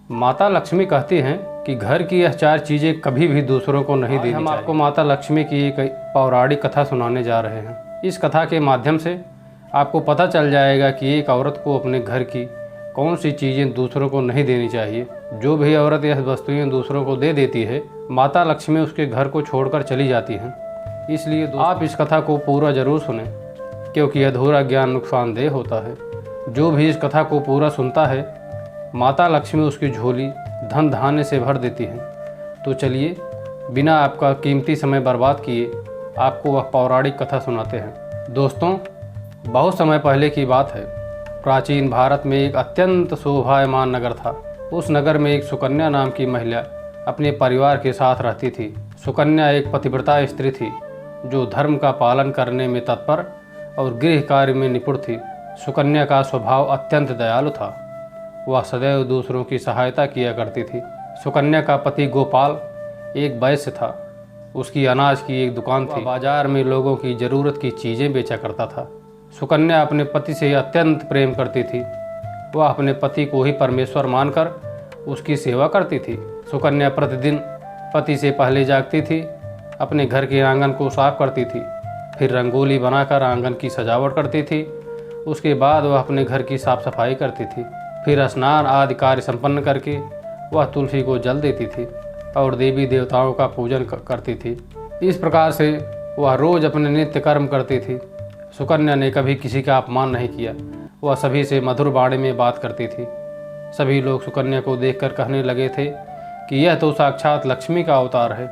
माता लक्ष्मी कहती हैं कि घर की यह 4 चीज़ें कभी भी दूसरों को नहीं देनी चाहिए। हम आपको माता लक्ष्मी की एक पौराणिक कथा सुनाने जा रहे हैं। इस कथा के माध्यम से आपको पता चल जाएगा कि एक औरत को अपने घर की कौन सी चीज़ें दूसरों को नहीं देनी चाहिए। जो भी औरत यह वस्तुएं दूसरों को दे देती है, माता लक्ष्मी उसके घर को छोड़कर चली जाती हैं। इसलिए आप इस कथा को पूरा ज़रूर सुनें, क्योंकि अधूरा ज्ञान नुकसानदेह होता है। जो भी इस कथा को पूरा सुनता है, माता लक्ष्मी उसकी झोली धन धान्य से भर देती हैं। तो चलिए, बिना आपका कीमती समय बर्बाद किए आपको वह पौराणिक कथा सुनाते हैं। दोस्तों, बहुत समय पहले की बात है। प्राचीन भारत में एक अत्यंत शोभायमान नगर था। उस नगर में एक सुकन्या नाम की महिला अपने परिवार के साथ रहती थी। सुकन्या एक पतिव्रता स्त्री थी जो धर्म का पालन करने में तत्पर और गृह कार्य में निपुण थी। सुकन्या का स्वभाव अत्यंत दयालु था। वह सदैव दूसरों की सहायता किया करती थी। सुकन्या का पति गोपाल एक वैश्य था। उसकी अनाज की एक दुकान थी। बाजार में लोगों की ज़रूरत की चीज़ें बेचा करता था। सुकन्या अपने पति से अत्यंत प्रेम करती थी। वह अपने पति को ही परमेश्वर मानकर उसकी सेवा करती थी। सुकन्या प्रतिदिन पति से पहले जागती थी, अपने घर के आंगन को साफ करती थी, फिर रंगोली बनाकर आंगन की सजावट करती थी। उसके बाद वह अपने घर की साफ सफाई करती थी। फिर स्नान आदि कार्य संपन्न करके वह तुलसी को जल देती थी और देवी देवताओं का पूजन करती थी। इस प्रकार से वह रोज़ अपने नित्य कर्म करती थी। सुकन्या ने कभी किसी का अपमान नहीं किया। वह सभी से मधुर वाणी में बात करती थी। सभी लोग सुकन्या को देखकर कहने लगे थे कि यह तो साक्षात लक्ष्मी का अवतार है।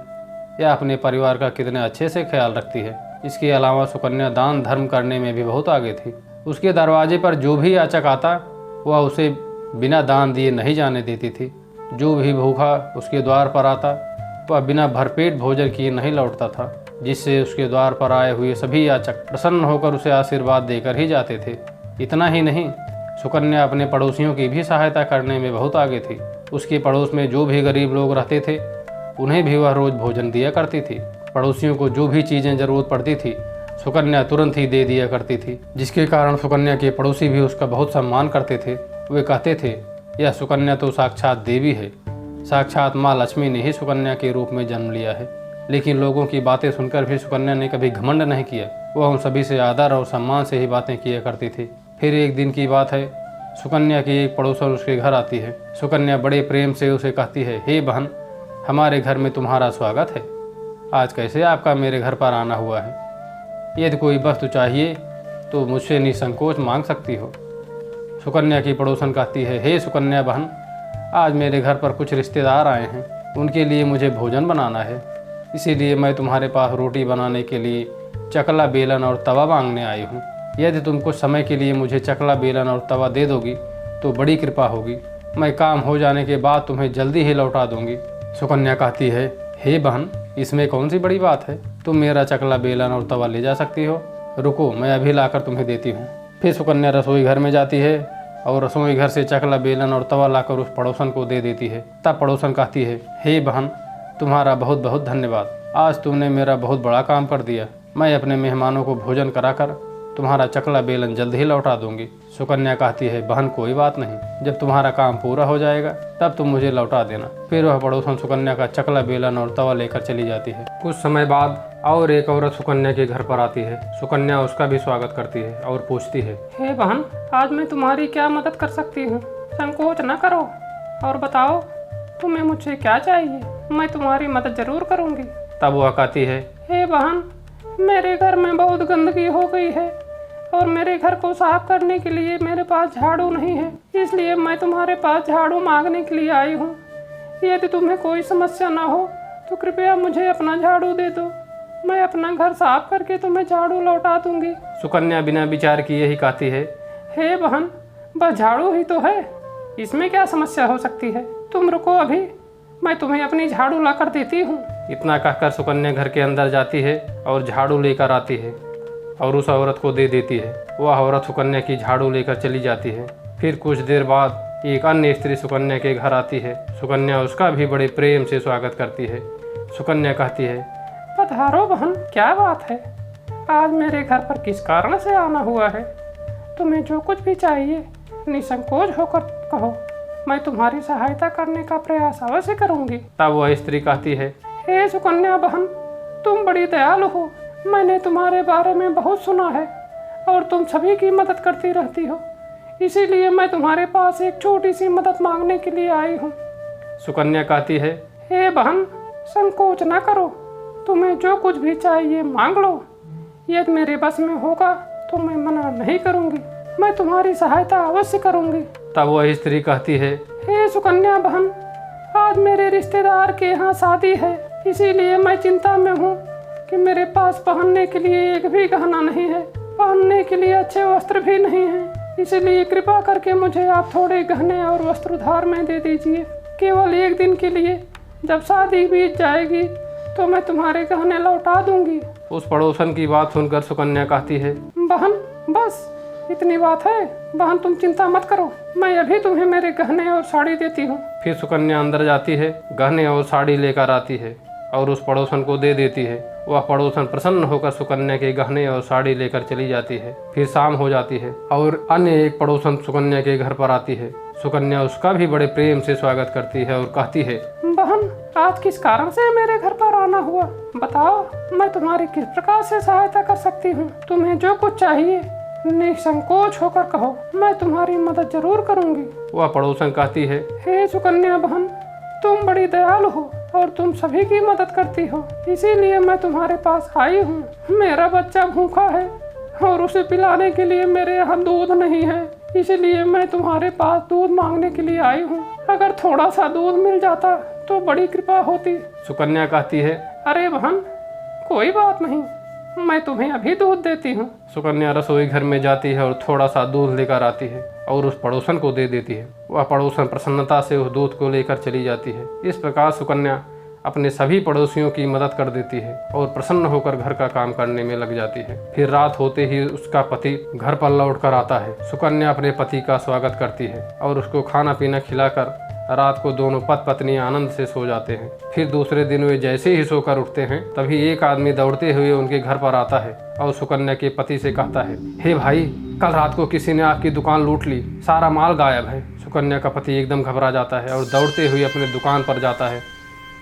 यह अपने परिवार का कितने अच्छे से ख्याल रखती है। इसके अलावा सुकन्या दान धर्म करने में भी बहुत आगे थी। उसके दरवाजे पर जो भी याचक आता, वह उसे बिना दान दिए नहीं जाने देती थी। जो भी भूखा उसके द्वार पर आता, वह बिना भरपेट भोजन किए नहीं लौटता था, जिससे उसके द्वार पर आए हुए सभी याचक प्रसन्न होकर उसे आशीर्वाद देकर ही जाते थे। इतना ही नहीं, सुकन्या अपने पड़ोसियों की भी सहायता करने में बहुत आगे थी। उसके पड़ोस में जो भी गरीब लोग रहते थे, उन्हें भी वह रोज़ भोजन दिया करती थी। पड़ोसियों को जो भी चीज़ें ज़रूरत पड़ती थी, सुकन्या तुरंत ही दे दिया करती थी, जिसके कारण सुकन्या के पड़ोसी भी उसका बहुत सम्मान करते थे। वे कहते थे, यह सुकन्या तो साक्षात देवी है, साक्षात माँ लक्ष्मी ने ही सुकन्या के रूप में जन्म लिया है। लेकिन लोगों की बातें सुनकर भी सुकन्या ने कभी घमंड नहीं किया। वह उन सभी से आदर और सम्मान से ही बातें किया करती थी। फिर एक दिन की बात है, सुकन्या की एक पड़ोसन उसके घर आती है। सुकन्या बड़े प्रेम से उसे कहती है, हे बहन, हमारे घर में तुम्हारा स्वागत है। आज कैसे आपका मेरे घर पर आना हुआ है? यदि कोई वस्तु चाहिए तो मुझसे निसंकोच मांग सकती हो। सुकन्या की पड़ोसन कहती है, हे सुकन्या बहन, आज मेरे घर पर कुछ रिश्तेदार आए हैं। उनके लिए मुझे भोजन बनाना है, इसीलिए मैं तुम्हारे पास रोटी बनाने के लिए चकला, बेलन और तवा मांगने आई हूँ। यदि तुम कुछ समय के लिए मुझे चकला, बेलन और तवा दे दोगी तो बड़ी कृपा होगी। मैं काम हो जाने के बाद तुम्हें जल्दी ही लौटा दूंगी। सुकन्या कहती है, हे बहन, इसमें कौन सी बड़ी बात है? तुम मेरा चकला, बेलन और तवा ले जा सकती हो। रुको, मैं अभी लाकर तुम्हें देती हूँ। फिर सुकन्या रसोई घर में जाती है और रसोई घर से चकला, बेलन और तवा लाकर उस पड़ोसन को दे देती है। तब पड़ोसन कहती है, हे बहन, तुम्हारा बहुत बहुत धन्यवाद। आज तुमने मेरा बहुत बड़ा काम कर दिया। मैं अपने मेहमानों को भोजन कराकर तुम्हारा चकला, बेलन जल्द ही लौटा दूंगी। सुकन्या कहती है, बहन कोई बात नहीं, जब तुम्हारा काम पूरा हो जाएगा तब तुम मुझे लौटा देना। फिर वह पड़ोसन सुकन्या का चकला, बेलन और तवा लेकर चली जाती है। कुछ समय बाद और एक औरत सुकन्या के घर पर आती है। सुकन्या उसका भी स्वागत करती है और पूछती है, हे बहन, आज मैं तुम्हारी क्या मदद कर सकती हूँ? संकोच न करो और बताओ तुम्हें मुझसे क्या चाहिए। मैं तुम्हारी मदद जरूर करूँगी। तब वह कहती है, हे बहन, मेरे घर में बहुत गंदगी हो गई है और मेरे घर को साफ करने के लिए मेरे पास झाड़ू नहीं है, इसलिए मैं तुम्हारे पास झाड़ू मांगने के लिए आई हूँ। यदि तुम्हें कोई समस्या ना हो तो कृपया मुझे अपना झाड़ू दे दो। मैं अपना घर साफ करके तुम्हें झाड़ू लौटा दूंगी। सुकन्या बिना विचार किए ही कहती है, हे बहन, बस झाड़ू ही तो है, इसमें क्या समस्या हो सकती है? तुम रुको, अभी मैं तुम्हें अपनी झाड़ू ला कर देती हूँ। इतना कहकर सुकन्या घर के अंदर जाती है और झाड़ू लेकर आती है और उस औरत को दे देती है। वह औरत सुकन्या की झाड़ू लेकर चली जाती है। फिर कुछ देर बाद एक अन्य स्त्री सुकन्या के घर आती है। सुकन्या उसका भी बड़े प्रेम से स्वागत करती है। सुकन्या कहती है, पधारो बहन, क्या बात है? आज मेरे घर पर किस कारण से आना हुआ है? तुम्हें जो कुछ भी चाहिए निसंकोच होकर कहो, मैं तुम्हारी सहायता करने का प्रयास अवश्य करूंगी। तब वह स्त्री कहती है, हे सुकन्या बहन, तुम बड़ी दयालु हो। मैंने तुम्हारे बारे में बहुत सुना है और तुम सभी की मदद करती रहती हो, इसीलिए मैं तुम्हारे पास एक छोटी सी मदद मांगने के लिए आई हूँ। सुकन्या कहती है, हे बहन, संकोच न करो, तुम्हें जो कुछ भी चाहिए मांग लो। यदि मेरे बस में होगा तो मैं मना नहीं करूँगी, मैं तुम्हारी सहायता अवश्य करूँगी। तब वह स्त्री कहती है, हे सुकन्या बहन, आज मेरे रिश्तेदार के यहाँ शादी है, इसीलिए मैं चिंता में हूँ कि मेरे पास पहनने के लिए एक भी गहना नहीं है, पहनने के लिए अच्छे वस्त्र भी नहीं है। इसलिए कृपा करके मुझे आप थोड़े गहने और वस्त्र उधार में दे दीजिए, केवल एक दिन के लिए। जब शादी बीत जाएगी तो मैं तुम्हारे गहने लौटा दूंगी। उस पड़ोसन की बात सुनकर सुकन्या कहती है, बहन, बस इतनी बात है। बहन, तुम चिंता मत करो, मैं अभी तुम्हें मेरे गहने और साड़ी देती हूँ। फिर सुकन्या अंदर जाती है, गहने और साड़ी लेकर आती है और उस पड़ोसन को दे देती है। वह पड़ोसन प्रसन्न होकर सुकन्या के गहने और साड़ी लेकर चली जाती है। फिर शाम हो जाती है और अन्य एक पड़ोसन सुकन्या के घर पर आती है। सुकन्या उसका भी बड़े प्रेम से स्वागत करती है और कहती है, बहन, आज किस कारण से मेरे घर पर आना हुआ? बताओ, मैं तुम्हारी किस प्रकार से सहायता कर सकती हूँ? तुम्हें जो कुछ चाहिए निसंकोच होकर कहो, मैं तुम्हारी मदद जरूर करूँगी। वह पड़ोसन कहती है, हे सुकन्या बहन, तुम बड़ी दयालु हो और तुम सभी की मदद करती हो, इसीलिए मैं तुम्हारे पास आई हूँ। मेरा बच्चा भूखा है और उसे पिलाने के लिए मेरे यहाँ दूध नहीं है, इसलिए मैं तुम्हारे पास दूध मांगने के लिए आई हूँ। अगर थोड़ा सा दूध मिल जाता तो बड़ी कृपा होती। सुकन्या कहती है, अरे बहन, कोई बात नहीं, मैं तुम्हें अभी दूध देती हूँ। सुकन्या रसोई घर में जाती है और थोड़ा सा दूध लेकर आती है और उस पड़ोसन को दे देती है। वह पड़ोसन प्रसन्नता से उस दूध को लेकर चली जाती है। इस प्रकार सुकन्या अपने सभी पड़ोसियों की मदद कर देती है और प्रसन्न होकर घर का काम करने में लग जाती है। फिर रात होते ही उसका पति घर पर लौट कर आता है। सुकन्या अपने पति का स्वागत करती है और उसको खाना पीना खिलाकर रात को दोनों पति पत्नी आनंद से सो जाते हैं। फिर दूसरे दिन वे जैसे ही सोकर उठते हैं तभी एक आदमी दौड़ते हुए उनके घर पर आता है और सुकन्या के पति से कहता है, हे भाई, कल रात को किसी ने आपकी दुकान लूट ली, सारा माल गायब है। सुकन्या का पति एकदम घबरा जाता है और दौड़ते हुए अपने दुकान पर जाता है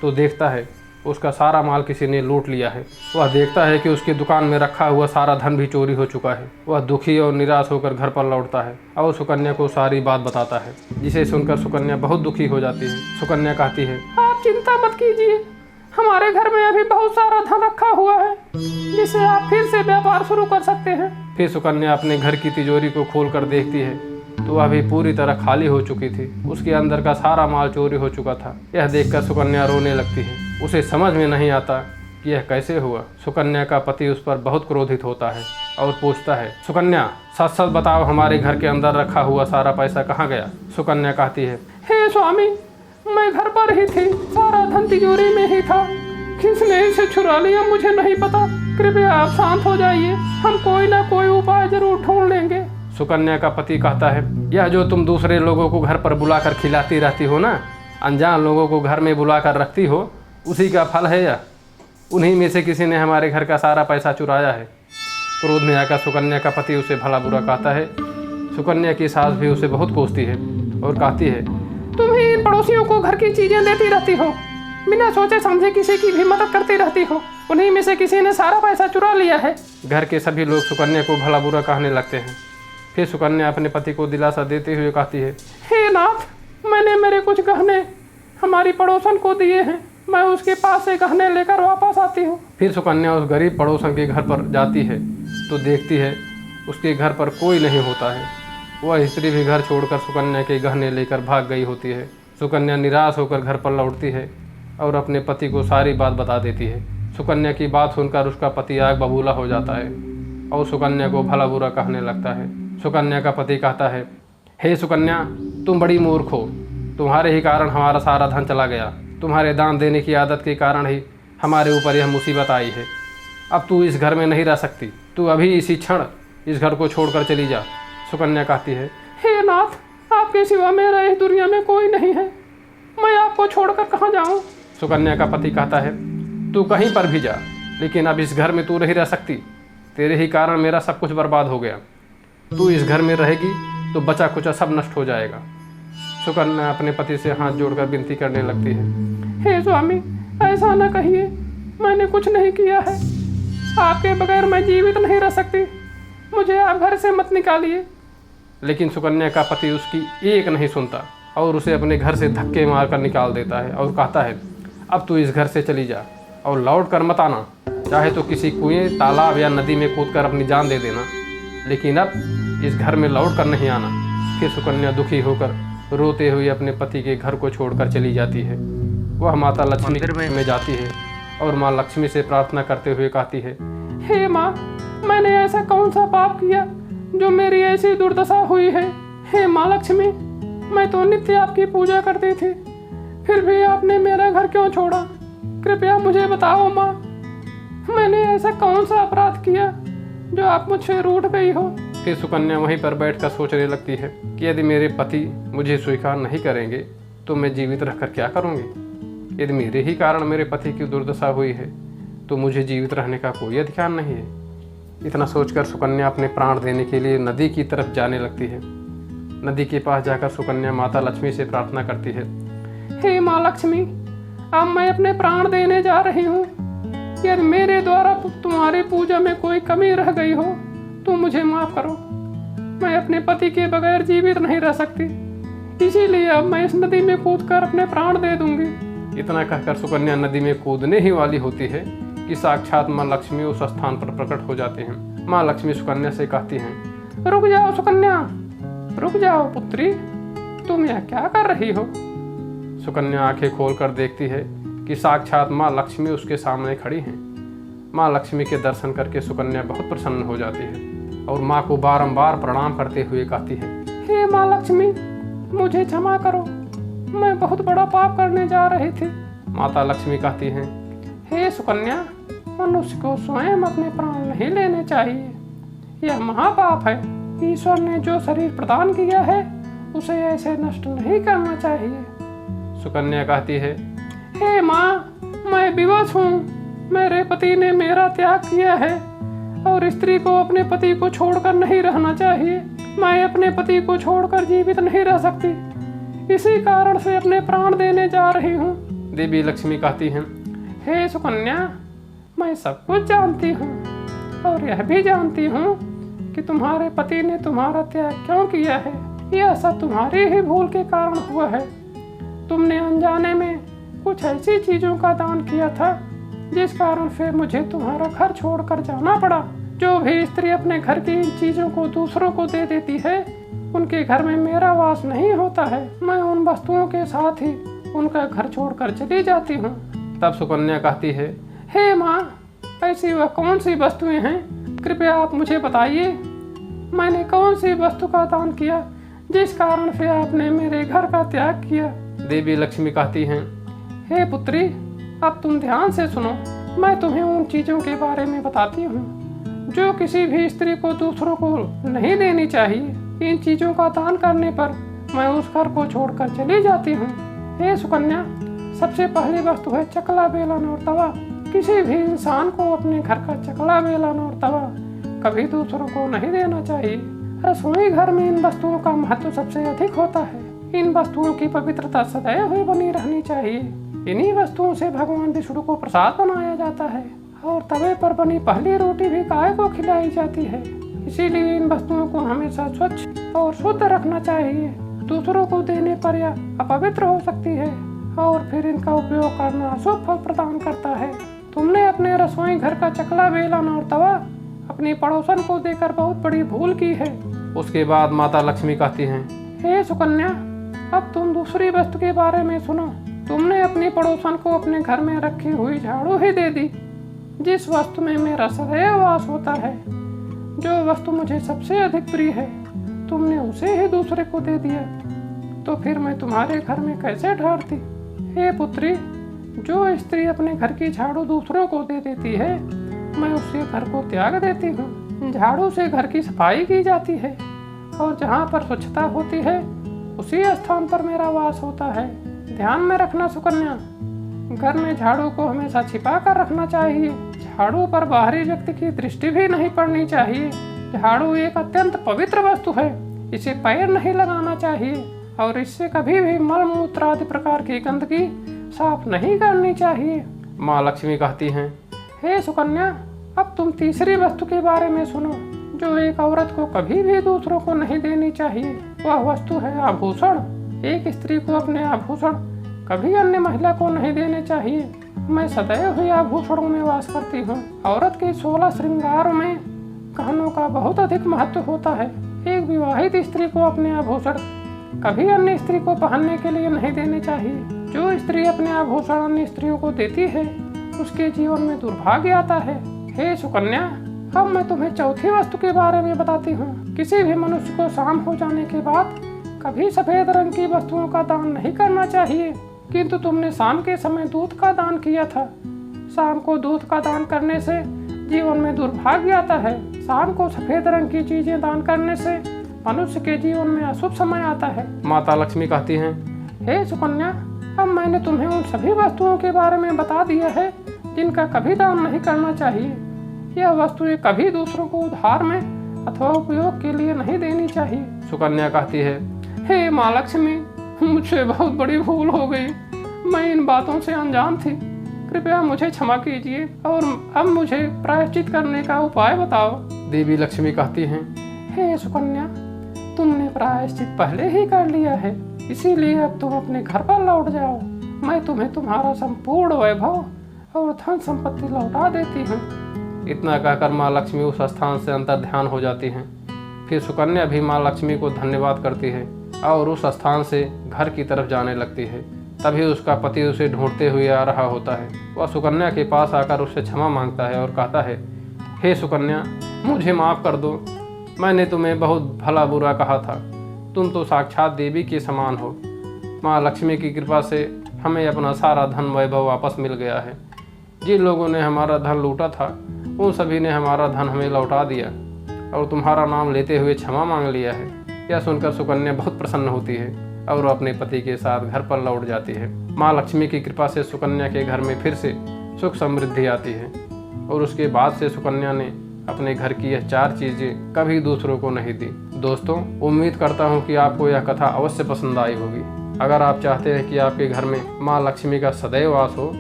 तो देखता है उसका सारा माल किसी ने लूट लिया है। वह देखता है कि उसकी दुकान में रखा हुआ सारा धन भी चोरी हो चुका है। वह दुखी और निराश होकर घर पर लौटता है और सुकन्या को सारी बात बताता है, जिसे सुनकर सुकन्या बहुत दुखी हो जाती है। सुकन्या कहती है, आप चिंता मत कीजिए, हमारे घर में अभी बहुत सारा धन रखा हुआ है, जिसे आप फिर से व्यापार शुरू कर सकते हैं। फिर सुकन्या अपने घर की तिजोरी को खोल कर देखती है तो वह भी पूरी तरह खाली हो चुकी थी। उसके अंदर का सारा माल चोरी हो चुका था। यह देखकर सुकन्या रोने लगती है। उसे समझ में नहीं आता कि यह कैसे हुआ। सुकन्या का पति उस पर बहुत क्रोधित होता है और पूछता है, सुकन्या, सच सच बताओ, हमारे घर के अंदर रखा हुआ सारा पैसा कहाँ गया? सुकन्या कहती है, हे स्वामी, मैं घर पर ही थी, सारा धन तिजोरी में ही था, किसने इसे चुरा लिया मुझे नहीं पता। कृपया आप शांत हो जाइए, हम कोई ना कोई उपाय जरूर ढूंढ लेंगे। सुकन्या का पति कहता है, यह जो तुम दूसरे लोगों को घर पर बुलाकर खिलाती रहती हो ना, अनजान लोगों को घर में बुलाकर रखती हो, उसी का फल है यह। उन्हीं में से किसी ने हमारे घर का सारा पैसा चुराया है। क्रोध में आकर सुकन्या का पति उसे भला बुरा कहता है। सुकन्या की सास भी उसे बहुत कोसती है और कहती है, तुम ही इन पड़ोसियों को घर की चीजें देती रहती हो, बिना सोचे समझे किसी की भी मदद करती रहती हो, उन्हीं में से किसी ने सारा पैसा चुरा लिया है। घर के सभी लोग सुकन्या को भला बुरा कहने लगते हैं। फिर सुकन्या अपने पति को दिलासा देते हुए कहती है, हे नाथ, मैंने मेरे कुछ गहने हमारी पड़ोसन को दिए हैं, मैं उसके पास से गहने लेकर वापस आती हूँ। फिर सुकन्या उस गरीब पड़ोसन के घर पर जाती है तो देखती है उसके घर पर कोई नहीं होता है। वह स्त्री भी घर छोड़कर सुकन्या के गहने लेकर भाग गई होती है। सुकन्या निराश होकर घर पर लौटती है और अपने पति को सारी बात बता देती है। सुकन्या की बात सुनकर उसका पति आग बबूला हो जाता है और सुकन्या को भला बुरा कहने लगता है। सुकन्या का पति कहता है, हे सुकन्या, तुम बड़ी मूर्ख हो, तुम्हारे ही कारण हमारा सारा धन चला गया। तुम्हारे दान देने की आदत के कारण ही हमारे ऊपर यह मुसीबत आई है। अब तू इस घर में नहीं रह सकती, तू अभी इसी क्षण इस घर को छोड़कर चली जा। सुकन्या कहती है, हे नाथ, आपके सिवा मेरा इस दुनिया में कोई नहीं है, मैं आपको छोड़कर कहाँ जाऊँ? सुकन्या का पति कहता है, तू कहीं पर भी जा, लेकिन अब इस घर में तू नहीं रह सकती। तेरे ही कारण मेरा सब कुछ बर्बाद हो गया। तू इस घर में रहेगी तो बचा कुचा सब नष्ट हो जाएगा। सुकन्या अपने पति से हाथ जोड़कर विनती करने लगती है। हे स्वामी, ऐसा न कहिए, मैंने कुछ नहीं किया है। आपके बगैर मैं जीवित नहीं रह सकती। मुझे आप घर से मत निकालिए। लेकिन सुकन्या का पति उसकी एक नहीं सुनता और उसे अपने घर से धक्के मारकर निकाल देता है और कहता है, अब तू इस घर से चली जा और लौट कर मत आना। चाहे तो किसी कुएं, तालाब या नदी में कूदकर अपनी जान दे देना, लेकिन अब इस घर में लौट कर नहीं आना। फिर सुकन्या दुखी होकर रोते हुए अपने पति के घर को छोड़कर चली जाती है। वह माता लक्ष्मी में जाती है और माँ लक्ष्मी से प्रार्थना करते हुए कहती है, हे माँ, मैंने ऐसा कौन सा पाप किया जो मेरी ऐसी दुर्दशा हुई है। हे माँ लक्ष्मी, मैं तो नित्य आपकी पूजा करती थी, फिर भी आपने मेरा घर क्यों छोड़ा? कृपया मुझे बताओ माँ, मैंने ऐसा कौन सा अपराध किया जो आप मुझसे रूठ गई हो? फिर सुकन्या वहीं पर बैठकर सोचने लगती है कि यदि मेरे पति मुझे स्वीकार नहीं करेंगे तो मैं जीवित रहकर क्या करूँगी। यदि मेरे ही कारण मेरे पति की दुर्दशा हुई है तो मुझे जीवित रहने का कोई अधिकार नहीं है। इतना सोचकर सुकन्या अपने प्राण देने के लिए नदी की तरफ जाने लगती है। नदी के पास जाकर सुकन्या माता लक्ष्मी से प्रार्थना करती है, हे माँ लक्ष्मी, अब मैं अपने प्राण देने जा रही हूँ। यदि मेरे द्वारा तुम्हारी पूजा में कोई कमी रह गई हो तो मुझे माफ करो। मैं अपने पति के बगैर जीवित नहीं रह सकती, इसीलिए अब मैं इस नदी में कूदकर अपने प्राण दे दूंगी। इतना कहकर सुकन्या नदी में कूदने ही वाली होती है कि साक्षात माँ लक्ष्मी उस स्थान पर प्रकट हो जाते हैं। माँ लक्ष्मी सुकन्या से कहती हैं, रुक जाओ सुकन्या, रुक जाओ पुत्री, तुम यह क्या कर रही हो? सुकन्या आंखें खोलकर देखती है कि साक्षात माँ लक्ष्मी उसके सामने खड़ी हैं। माँ लक्ष्मी के दर्शन करके सुकन्या बहुत प्रसन्न हो जाती है और माँ को बारंबार प्रणाम करते हुए कहती है, हे माँ लक्ष्मी, मुझे क्षमा करो, मैं बहुत बड़ा पाप करने जा रही थी। माता लक्ष्मी कहती हैं, हे सुकन्या, मनुष्य को स्वयं अपने प्राण नहीं लेने चाहिए, यह महापाप है। ईश्वर ने जो शरीर प्रदान किया है उसे ऐसे नष्ट नहीं करना चाहिए। सुकन्या कहती है, हे माँ, मैं विवश हूँ। मेरे पति ने मेरा त्याग किया है और स्त्री को अपने पति को छोड़कर नहीं रहना चाहिए। मैं अपने पति को छोड़कर जीवित नहीं रह सकती, इसी कारण से अपने प्राण देने जा रही हूँ। देवी लक्ष्मी कहती हैं, हे सुकन्या, मैं सब कुछ जानती हूँ और यह भी जानती हूँ कि तुम्हारे पति ने तुम्हारा त्याग क्यों किया है। यह सब तुम्हारी ही भूल के कारण हुआ है। तुमने अनजाने में कुछ ऐसी चीजों का दान किया था जिस कारण फिर मुझे तुम्हारा घर छोड़कर जाना पड़ा। जो भी स्त्री अपने घर की इन चीजों को दूसरों को दे देती है, उनके घर में मेरा वास नहीं होता है। मैं उन वस्तुओं के साथ ही उनका घर छोड़कर चली जाती हूँ। तब सुकन्या कहती है, हे माँ, ऐसी वह कौन सी वस्तुएं हैं, कृपया आप मुझे बताइए। मैंने कौन सी वस्तु का दान किया जिस कारण से आपने मेरे घर का त्याग किया? देवी लक्ष्मी कहती हैं, हे पुत्री, अब तुम ध्यान से सुनो। मैं तुम्हें उन चीजों के बारे में बताती हूँ जो किसी भी स्त्री को दूसरों को नहीं देनी चाहिए। इन चीजों का दान करने पर मैं उस घर को छोड़कर चली जाती हूँ। हे सुकन्या, सबसे पहली वस्तु है चकला, बेलन और तवा। किसी भी इंसान को अपने घर का चकला, बेलन और तवा कभी दूसरों को नहीं देना चाहिए। रसोई घर में इन वस्तुओं का महत्व सबसे अधिक होता है। इन वस्तुओं की पवित्रता सदैव हुई बनी रहनी चाहिए। इन्हीं वस्तुओं से भगवान विष्णु को प्रसाद बनाया जाता है और तवे पर बनी पहली रोटी भी गाय को खिलाई जाती है। इसीलिए इन वस्तुओं को हमेशा स्वच्छ और शुद्ध रखना चाहिए। दूसरों को देने पर यह अपवित्र हो सकती है और फिर इनका उपयोग करना अशुभ फल प्रदान करता है। तुमने अपने रसोई घर का चकला, बेलन और तवा अपनी पड़ोसन को देकर बहुत बड़ी भूल की है। उसके बाद माता लक्ष्मी कहती हैं, हे सुकन्या, अब तुम दूसरी वस्तु के बारे में सुनो। तुमने अपनी पड़ोसन को अपने घर में रखी हुई झाड़ू ही दे दी, जिस वस्तु में मेरा सदैव वास होता है। जो वस्तु मुझे सबसे अधिक प्रिय है, तुमने उसे ही दूसरे को दे दिया, तो फिर मैं तुम्हारे घर में कैसे ठहरती? हे पुत्री, जो स्त्री अपने घर की झाड़ू दूसरों को दे देती है, मैं उससे घर को त्याग देती हूँ। झाड़ू से घर की सफाई की जाती है और जहाँ पर स्वच्छता होती है उसी स्थान पर मेरा वास होता है। ध्यान में रखना सुकन्या, घर में झाड़ू को हमेशा छिपा कर रखना चाहिए। झाड़ू पर बाहरी व्यक्ति की दृष्टि भी नहीं पड़नी चाहिए। झाड़ू एक अत्यंत पवित्र वस्तु है, इसे पैर नहीं लगाना चाहिए और इससे कभी भी मल मूत्र आदि प्रकार की गंदगी साफ नहीं करनी चाहिए। माँ लक्ष्मी कहती हैं, हे सुकन्या, अब तुम तीसरी वस्तु के बारे में सुनो जो एक औरत को कभी भी दूसरों को नहीं देनी चाहिए। वह वस्तु है आभूषण। एक स्त्री को अपने आभूषण कभी अन्य महिला को नहीं देने चाहिए। मैं सदैव ही आभूषणों में वास करती हूँ। औरत के 16 श्रृंगार में गहनों का बहुत अधिक महत्व होता है। एक विवाहित स्त्री को अपने आभूषण कभी अन्य स्त्री को पहनने के लिए नहीं देने चाहिए। जो स्त्री अपने आभूषण अन्य स्त्रियों को देती है उसके जीवन में दुर्भाग्य आता है। हे सुकन्या, अब मैं तुम्हें चौथी वस्तु के बारे में बताती हूँ। किसी भी मनुष्य को शाम हो जाने के बाद कभी सफेद रंग की वस्तुओं का दान नहीं करना चाहिए, किंतु तुमने शाम के समय दूध का दान किया था। शाम को दूध का दान करने से जीवन में दुर्भाग्य आता है। शाम को सफेद रंग की चीजें दान करने से मनुष्य के जीवन में अशुभ समय आता है। माता लक्ष्मी कहती हैं, हे सुकन्या, अब मैंने तुम्हें उन सभी वस्तुओं के बारे में बता दिया है जिनका कभी दान नहीं करना चाहिए। यह वस्तुएं कभी दूसरों को उधार में अथवा उपयोग के लिए नहीं देनी चाहिए। सुकन्या कहती है, हे माँ लक्ष्मी, मुझसे बहुत बड़ी भूल हो गई। मैं इन बातों से अनजान थी। कृपया मुझे क्षमा कीजिए और अब मुझे प्रायश्चित करने का उपाय बताओ। देवी लक्ष्मी कहती हैं, हे सुकन्या, तुमने प्रायश्चित पहले ही कर लिया है, इसीलिए अब तुम अपने घर पर लौट जाओ। मैं तुम्हें तुम्हारा संपूर्ण वैभव और धन संपत्ति लौटा देती हूँ। इतना कहकर माँ लक्ष्मी उस स्थान से अंतर ध्यान हो जाती हैं। फिर सुकन्या भी माँ लक्ष्मी को धन्यवाद करती है और उस स्थान से घर की तरफ जाने लगती है। तभी उसका पति उसे ढूंढते हुए आ रहा होता है। वह सुकन्या के पास आकर उससे क्षमा मांगता है और कहता है, हे सुकन्या, मुझे माफ़ कर दो। मैंने तुम्हें बहुत भला बुरा कहा था। तुम तो साक्षात देवी के समान हो। माँ लक्ष्मी की कृपा से हमें अपना सारा धन वैभव वापस मिल गया है। जिन लोगों ने हमारा धन लूटा था उन सभी ने हमारा धन हमें लौटा दिया और तुम्हारा नाम लेते हुए क्षमा मांग लिया है। यह सुनकर सुकन्या बहुत प्रसन्न होती है और वह अपने पति के साथ घर पर लौट जाती है। माँ लक्ष्मी की कृपा से सुकन्या के घर में फिर से सुख समृद्धि आती है और उसके बाद से सुकन्या ने अपने घर की यह 4 चीज़ें कभी दूसरों को नहीं दी। दोस्तों, उम्मीद करता हूँ कि आपको यह कथा अवश्य पसंद आई होगी। अगर आप चाहते हैं कि आपके घर में माँ लक्ष्मी का सदैव वास हो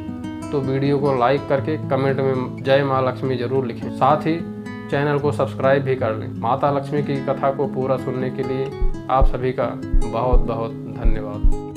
तो वीडियो को लाइक करके कमेंट में जय माँ लक्ष्मी जरूर लिखें। साथ ही चैनल को सब्सक्राइब भी कर लें। माता लक्ष्मी की कथा को पूरा सुनने के लिए आप सभी का बहुत बहुत धन्यवाद।